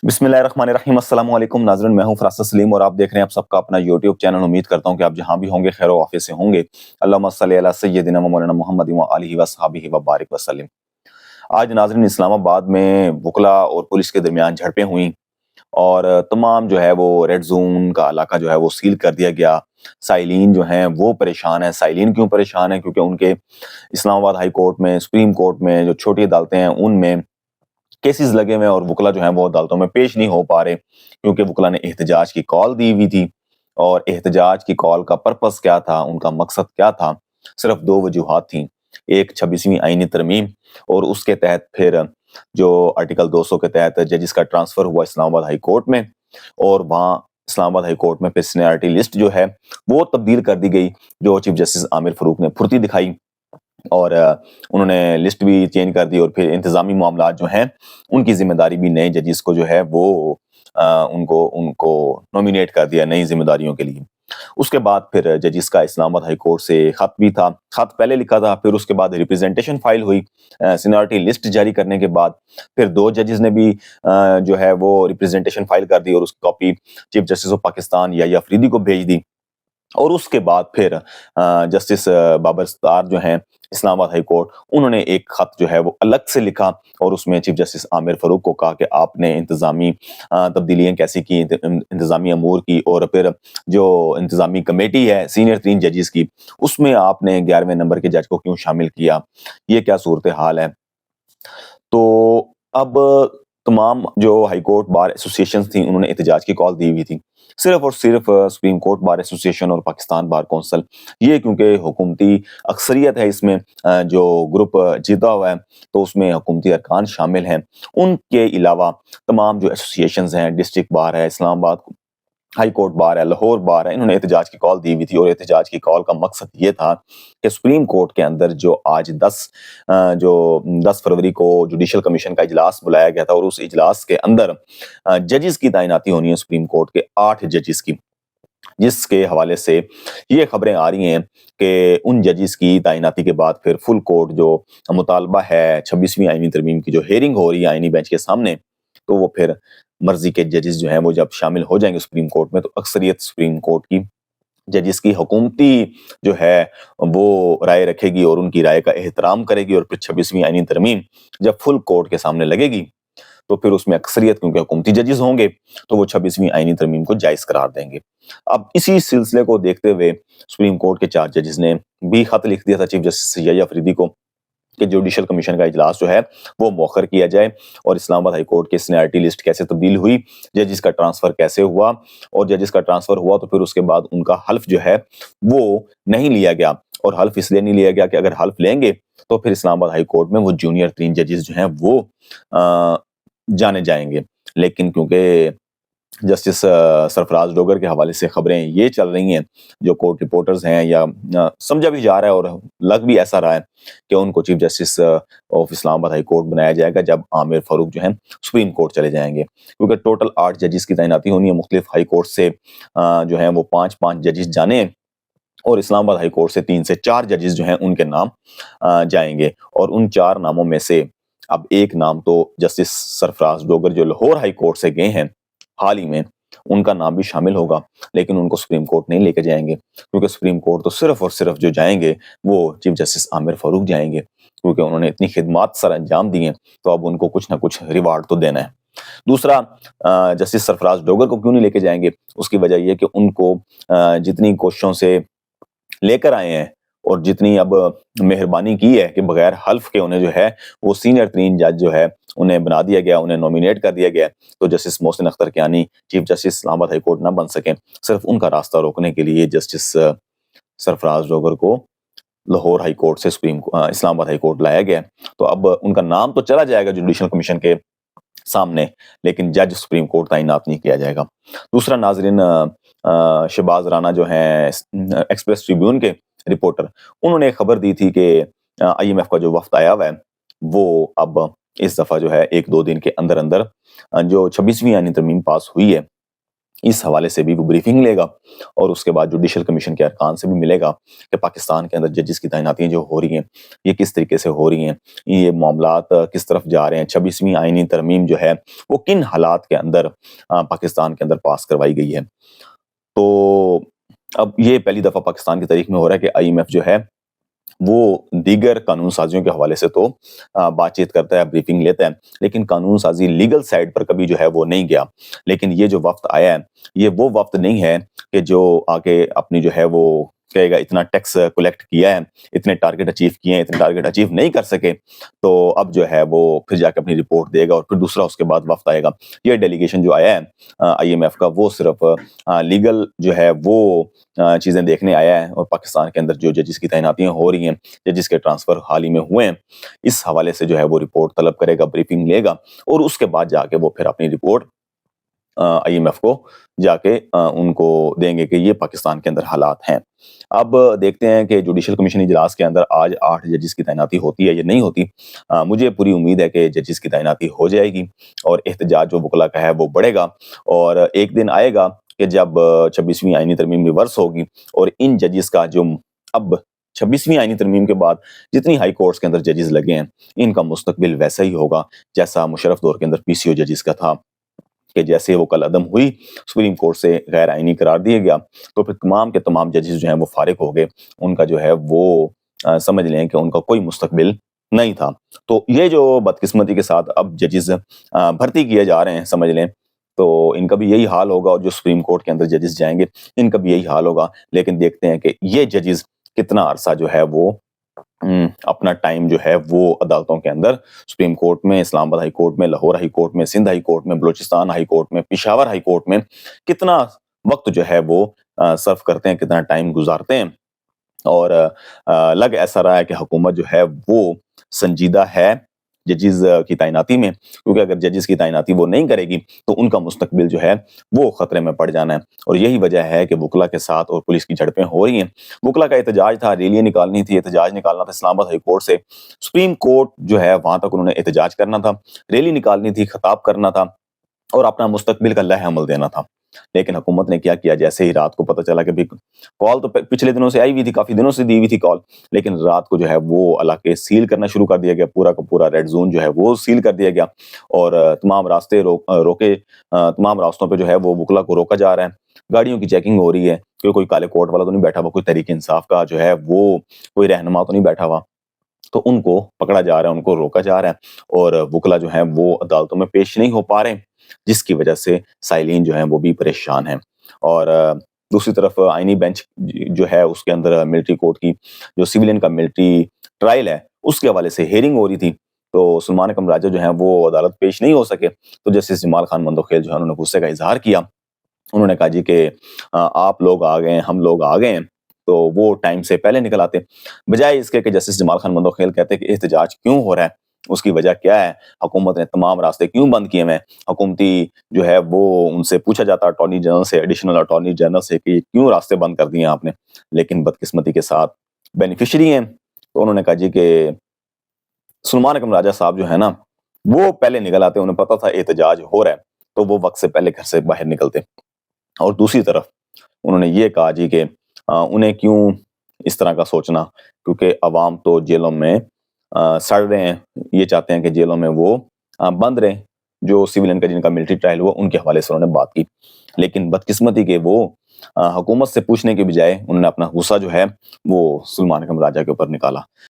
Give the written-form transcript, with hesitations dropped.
बिस्मिल्लाहिर्रहमानिर्रहीम। अस्सलाम वालेकुम नाज़रीन, मैं हूं फरासत सलीम और आप देख रहे हैं आप सबका अपना यूट्यूब चैनल। उम्मीद करता हूं कि आप जहां भी होंगे खैर व आफियत से होंगे। अल्लाहुम्मा सल्लि अला सय्यदिना व मौलाना मुहम्मद व आलिहि व अस्हाबिहि व बारिक वसल्लम। आज नाज़रीन इस्लामाबाद में वकला और पुलिस के दरमियान झड़पें हुई और तमाम जो है वो रेड ज़ोन का इलाका जो है वो सील कर दिया गया। साइलिन जो हैं वो परेशान हैं। साइलिन क्यों परेशान हैं? क्योंकि उनके इस्लामाबाद हाई कोर्ट में, सुप्रीम कोर्ट में जो छोटी अदालतें हैं उनमें केसेस लगे हुए हैं और वकला जो हैं वो अदालतों में पेश नहीं हो पा रहे, क्योंकि वकला ने एहतजाज की कॉल दी हुई थी। और एहतजाज की कॉल का पर्पस क्या था, उनका मकसद क्या था? सिर्फ दो वजूहात थी। एक 26वीं आईनी तरमीम और उसके तहत फिर जो आर्टिकल 200 के तहत जजिस का ट्रांसफर हुआ इस्लामाबाद हाई कोर्ट में, और वहाँ इस्लामाबाद हाई कोर्ट में फिर सीनियरिटी लिस्ट जो है वो तब्दील कर दी गई। जो चीफ जस्टिस आमिर फरूक ने फुर्ती दिखाई और उन्होंने लिस्ट भी चेंज कर दी और फिर इंतज़ामी मामलात जो हैं, उनकी ज़िम्मेदारी भी नए जजेस को जो है वो उनको उनको नॉमिनेट कर दिया नई ज़िम्मेदारियों के लिए। उसके बाद फिर जजेस का इस्लामाबाद हाई कोर्ट से खत भी था। खत पहले लिखा था, फिर उसके बाद रिप्रेजेंटेशन फाइल हुई। सीनियरिटी लिस्ट जारी करने के बाद फिर 2 जजेस ने भी जो है वो रिप्रेजेंटेशन फाइल कर दी और उसकी copy chief justice of Pakistan Yahya Afridi को भेज दी। और उसके बाद फिर जस्टिस बाबर सत्तार जो हैं इस्लामाबाद हाई कोर्ट, उन्होंने एक खत जो है वो अलग से लिखा और उसमें चीफ जस्टिस आमिर फरूक को कहा कि आपने इंतज़ामी तब्दीलियाँ कैसी की, इंतज़ामी अमूर की, और फिर जो इंतज़ामी कमेटी है सीनियर 3 जजेस की, उसमें आपने 11वें नंबर के जज को क्यों शामिल किया? ये क्या सूरत हाल है? तो अब तमाम जो हाई कोर्ट बार एसोसिएशंस थी उन्होंने एहतजाज की कॉल दी हुई थी। सिर्फ़ और सिर्फ़ सुप्रीम कोर्ट बार एसोसिएशन और पाकिस्तान बार कौंसिल, ये क्योंकि हुकूमती अक्सरियत है इसमें, जो ग्रुप जीता हुआ है, तो उसमें हुकूमती अरकान शामिल हैं। उनके अलावा तमाम जो एसोसिएशंस हैं, डिस्ट्रिक्ट बार है, इस्लामाबाद हाई कोर्ट बार है, लाहौर बार है, इन्होंने एहतजाज की कॉल दी हुई थी और एहतजाज की कॉल का मकसद ये था कि सुप्रीम कोर्ट के अंदर जो आज 10 फरवरी को जुडिशल कमीशन का इजलास बुलाया गया था और उस इजलास के अंदर जजेस की तैनाती होनी है सुप्रीम कोर्ट के 8 जजेस की, जिसके हवाले से ये खबरें आ रही हैं कि उन जजेस की तैनाती के बाद फिर फुल कोर्ट जो मुतालबा है 26वीं आईनी तरमीम की जो हेयरिंग हो रही है आईनी बेंच के सामने, तो वो फिर मर्जी के जजेस जो हैं वो जब शामिल हो जाएंगे सुप्रीम कोर्ट में, तो अक्सरियत सुप्रीम कोर्ट की जजेस की हुकूमती जो है वो राय रखेगी और उनकी राय का एहतराम करेगी। और फिर 26वीं आईनी तरमीम जब फुल कोर्ट के सामने लगेगी, तो फिर उसमें अक्सरियत क्योंकि हुकूमती जजेस होंगे, तो वो 26वीं आईनी तरमीम को जायज़ करार देंगे। अब इसी सिलसिले को देखते हुए सुप्रीम कोर्ट के 4 जजेस ने भी खत लिख दिया था चीफ जस्टिस याह्या अफरीदी को कि जुडिशल कमीशन का इजलास जो है वो मौखर किया जाए और इस्लामाबाद हाई कोर्ट की सीनियरिटी लिस्ट कैसे तब्दील हुई, जजेस का ट्रांसफर कैसे हुआ, और जजेस का ट्रांसफर हुआ तो फिर उसके बाद उनका हल्फ जो है वो नहीं लिया गया। और हल्फ इसलिए नहीं लिया गया कि अगर हल्फ लेंगे तो फिर इस्लामाबाद हाई कोर्ट में वो जूनियर 3 जजेस जो हैं वो अ, जाने जाएंगे। लेकिन क्योंकि जस्टिस सरफराज डोगर के हवाले से खबरें ये चल रही हैं, जो कोर्ट रिपोर्टर्स हैं, या समझा भी जा रहा है और लग भी ऐसा रहा है कि उनको chief justice of Islamabad high court बनाया जाएगा जब आमिर फारूक जो हैं सुप्रीम कोर्ट चले जाएंगे, क्योंकि टोटल 8 जजेस की तैनाती होनी है मुख्तलिफ हाई कोर्ट से। जो हैं वो 5-5 जजेस जाने हैं और इस्लामाबाद हाई कोर्ट से 3 से 4 जजेस जो हैं उनके नाम जाएंगे। और उन 4 नामों में से अब एक नाम तो जस्टिस सरफराज डोगर जो लाहौर हाई कोर्ट से गए हैं हाल ही में, उनका नाम भी शामिल होगा, लेकिन उनको सुप्रीम कोर्ट नहीं लेके जाएंगे, क्योंकि सुप्रीम कोर्ट तो सिर्फ और सिर्फ जो जाएंगे वो चीफ जस्टिस आमिर फारूक जाएंगे, क्योंकि उन्होंने इतनी खिदमात सर अंजाम दी हैं, तो अब उनको कुछ ना कुछ रिवार्ड तो देना है। दूसरा, जस्टिस सरफराज डोगर को क्यों नहीं लेके जाएंगे? उसकी वजह ये कि उनको जितनी कोशिशों से लेकर आए हैं और जितनी अब मेहरबानी की है कि बगैर हल्फ के उन्हें जो है वो सीनियर 3 जज जो है उन्हें बना दिया गया, उन्हें नॉमिनेट कर दिया गया, तो justice Mohsin Akhtar Kiani chief justice Islamabad high court ना बन सकें, सिर्फ उनका रास्ता रोकने के लिए जस्टिस सरफराज डोगर को लाहौर हाई कोर्ट से इस्लामाबाद हाई कोर्ट लाया गया। तो अब उनका नाम तो चला जाएगा जुडिशल कमीशन के सामने, लेकिन जज सुप्रीम कोर्ट तैनात नहीं किया जाएगा। दूसरा नाजरीन, शहबाज राना जो हैं एक्सप्रेस ट्रिब्यून के रिपोर्टर, उन्होंने एक खबर दी थी कि आईएमएफ का जो वफ्द आया हुआ है वो अब इस दफा जो है 1-2 दिन के अंदर अंदर जो 26वीं आईनी तरमीम पास हुई है اس حوالے سے بھی وہ بریفنگ لے گا اور اس کے بعد جوڈیشل کمیشن کے ارکان سے بھی ملے گا کہ پاکستان کے اندر ججز کی تعیناتیاں جو ہو رہی ہیں یہ کس طریقے سے ہو رہی ہیں، یہ معاملات کس طرف جا رہے ہیں، 26ویں آئینی ترمیم جو ہے وہ کن حالات کے اندر پاکستان کے اندر پاس کروائی گئی ہے۔ تو اب یہ پہلی دفعہ پاکستان کی تاریخ میں ہو رہا ہے کہ آئی ایم ایف جو ہے وہ دیگر قانون سازیوں کے حوالے سے تو بات چیت کرتا ہے، بریفنگ لیتا ہے، لیکن قانون سازی لیگل سائیڈ پر کبھی جو ہے وہ نہیں گیا۔ لیکن یہ جو وفد آیا ہے یہ وہ وفد نہیں ہے کہ جو آگے اپنی جو ہے وہ کہے گا اتنا ٹیکس کلیکٹ کیا ہے، اتنے ٹارگٹ اچیو کیے ہیں، اتنے ٹارگٹ اچیو نہیں کر سکے تو اب جو ہے وہ پھر جا کے اپنی رپورٹ دے گا اور پھر دوسرا اس کے بعد وفد آئے گا۔ یہ ڈیلیگیشن جو آیا ہے آئی ایم ایف کا وہ صرف لیگل جو ہے وہ چیزیں دیکھنے آیا ہے، اور پاکستان کے اندر جو ججز کی تعیناتیاں ہو رہی ہیں، ججز کے ٹرانسفر حال ہی میں ہوئے ہیں، اس حوالے سے جو ہے وہ رپورٹ طلب کرے گا، بریفنگ لے گا اور اس کے بعد جا کے وہ پھر اپنی رپورٹ آئی ایم ایف کو جا کے ان کو دیں گے کہ یہ پاکستان کے اندر حالات ہیں۔ اب دیکھتے ہیں کہ جوڈیشل کمیشن اجلاس کے اندر آج 8 ججز کی تعیناتی ہوتی ہے یا نہیں ہوتی۔ مجھے پوری امید ہے کہ ججز کی تعیناتی ہو جائے گی اور احتجاج جو وکلا کا ہے وہ بڑھے گا، اور ایک دن آئے گا کہ جب 26ویں آئینی ترمیم ریورس ہوگی اور ان ججز کا جو اب 26ویں آئینی ترمیم کے بعد جتنی ہائی کورٹس کے اندر ججز لگے ہیں ان کا مستقبل ویسا ہی ہوگا جیسا مشرف دور کے اندر پی سی او ججز کا تھا، کہ جیسے وہ کل عدم ہوئی سپریم کورٹ سے غیر آئینی قرار دیا گیا تو پھر تمام کے تمام ججز جو ہیں وہ فارغ ہو گئے، ان کا جو ہے وہ سمجھ لیں کہ ان کا کوئی مستقبل نہیں تھا۔ تو یہ جو بدقسمتی کے ساتھ اب ججز بھرتی کیے جا رہے ہیں سمجھ لیں، تو ان کا بھی یہی حال ہوگا، اور جو سپریم کورٹ کے اندر ججز جائیں گے ان کا بھی یہی حال ہوگا۔ لیکن دیکھتے ہیں کہ یہ ججز کتنا عرصہ جو ہے وہ اپنا ٹائم جو ہے وہ عدالتوں کے اندر، سپریم کورٹ میں، اسلام آباد ہائی کورٹ میں، لاہور ہائی کورٹ میں، سندھ ہائی کورٹ میں، بلوچستان ہائی کورٹ میں، پشاور ہائی کورٹ میں کتنا وقت جو ہے وہ صرف کرتے ہیں، کتنا ٹائم گزارتے ہیں۔ اور لگ ایسا رہا ہے کہ حکومت جو ہے وہ سنجیدہ ہے ججز کی تعیناتی میں، کیونکہ اگر ججز کی تعیناتی وہ نہیں کرے گی تو ان کا مستقبل جو ہے وہ خطرے میں پڑ جانا ہے، اور یہی وجہ ہے کہ وکلا کے ساتھ اور پولیس کی جھڑپیں ہو رہی ہیں۔ وکلا کا احتجاج تھا، ریلیاں نکالنی تھی، احتجاج نکالنا تھا اسلام آباد ہائی کورٹ سے، سپریم کورٹ جو ہے وہاں تک انہوں نے احتجاج کرنا تھا، ریلی نکالنی تھی، خطاب کرنا تھا اور اپنا مستقبل کا لائحہ عمل دینا تھا۔ لیکن حکومت نے کیا کیا، جیسے ہی رات کو پتہ چلا کہ بھی کال تو پچھلے دنوں سے آئی ہوئی تھی، کافی دنوں سے دی ہوئی تھی کال، لیکن رات کو جو ہے وہ علاقے سیل کرنا شروع کر دیا گیا، پورا کا پورا ریڈ زون جو ہے وہ سیل کر دیا گیا، اور تمام راستے روکے، تمام راستوں پہ جو ہے وہ وکلا کو روکا جا رہا ہے، گاڑیوں کی چیکنگ ہو رہی ہے کہ کوئی کالے کوٹ والا تو نہیں بیٹھا ہوا، کوئی تحریک انصاف کا جو ہے وہ کوئی رہنما تو نہیں بیٹھا ہوا، تو ان کو پکڑا جا رہا ہے، ان کو روکا جا رہا ہے، اور وکلا جو ہیں وہ عدالتوں میں پیش نہیں ہو پا رہے، جس کی وجہ سے سائلین جو ہیں وہ بھی پریشان ہیں۔ اور دوسری طرف آئینی بینچ جو ہے اس کے اندر ملٹری کورٹ کی جو سیولین کا ملٹری ٹرائل ہے اس کے حوالے سے ہیئرنگ ہو رہی تھی، تو سلمان اکرم راجہ جو ہیں وہ عدالت پیش نہیں ہو سکے، تو جسٹس جمال خان مندوخیل جو ہے انہوں نے غصے کا اظہار کیا، انہوں نے کہا جی کہ آپ لوگ آ گئے ہیں، ہم لوگ آ گئے ہیں، تو وہ ٹائم سے پہلے نکل آتے، بجائے اس کے کہ جسٹس جمال خان مندوخیل کہتے کہ احتجاج کیوں ہو رہا ہے، اس کی وجہ کیا ہے، حکومت نے تمام راستے کیوں بند کیے ہیں، حکومتی جو ہے وہ ان سے پوچھا جاتا اٹارنی جنرل سے، ایڈیشنل اٹارنی جنرل سے کہ کیوں راستے بند کر دیے آپ نے، لیکن بدقسمتی کے ساتھ بینیفیشری ہیں، تو انہوں نے کہا جی کہ سلمان اکرم راجہ صاحب جو ہے نا وہ پہلے نکل آتے، انہیں پتا تھا احتجاج ہو رہا ہے تو وہ وقت سے پہلے گھر سے باہر نکلتے، اور دوسری طرف انہوں نے یہ کہا جی کہ انہیں کیوں اس طرح کا سوچنا، کیونکہ عوام تو جیلوں میں سڑ رہے ہیں، یہ چاہتے ہیں کہ جیلوں میں وہ بند رہیں، جو سیولین کا جن کا ملٹری ٹرائل ہوا ان کے حوالے سے انہوں نے بات کی، لیکن بدقسمتی کے وہ حکومت سے پوچھنے کے بجائے انہوں نے اپنا غصہ جو ہے وہ سلمان اکرم راجہ کے اوپر نکالا۔